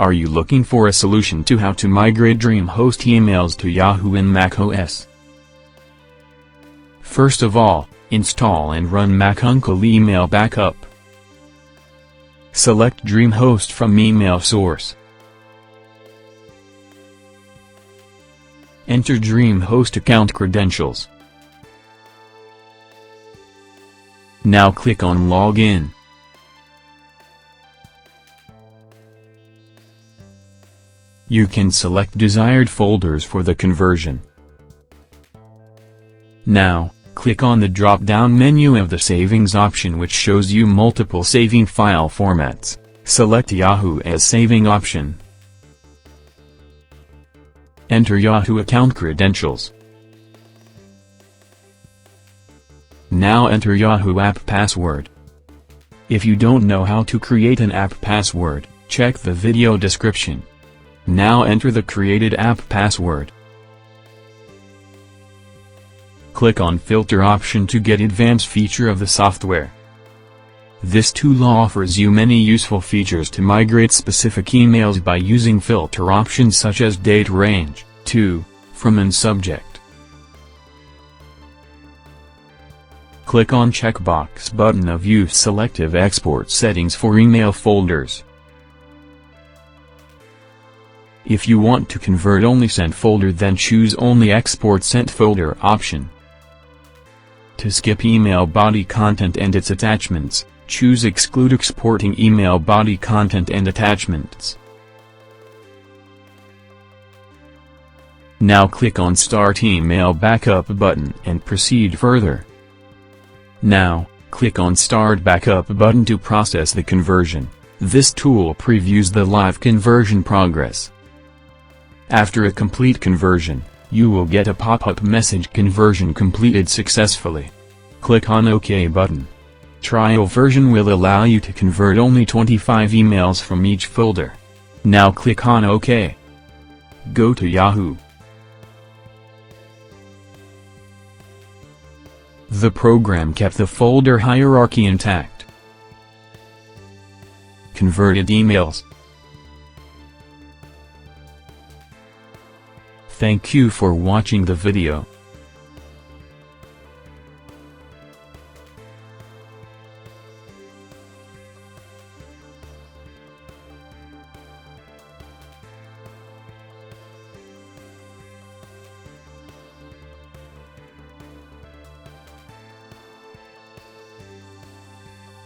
Are you looking for a solution to how to migrate DreamHost emails to Yahoo in macOS? First of all, install and run MacUncle Email Backup. Select DreamHost from email source. Enter DreamHost account credentials. Now click on Login. You can select desired folders for the conversion. Now, click on the drop-down menu of the Savings option, which shows you multiple saving file formats. Select Yahoo as saving option. Enter Yahoo account credentials. Now enter Yahoo app password. If you don't know how to create an app password, check the video description. Now enter the created app password. Click on Filter option to get advanced feature of the software. This tool offers you many useful features to migrate specific emails by using filter options such as date range, to, from and subject. Click on checkbox button of Use Selective Export Settings for email folders. If you want to convert only sent folder, then choose only Export Sent Folder option. To skip email body content and its attachments, choose Exclude Exporting Email Body Content and Attachments. Now click on Start Email Backup button and proceed further. Now, click on Start Backup button to process the conversion. This tool previews the live conversion progress. After a complete conversion, you will get a pop-up message "Conversion completed successfully." Click on OK button. Trial version will allow you to convert only 25 emails from each folder. Now click on OK. Go to Yahoo. The program kept the folder hierarchy intact. Converted emails. Thank you for watching the video.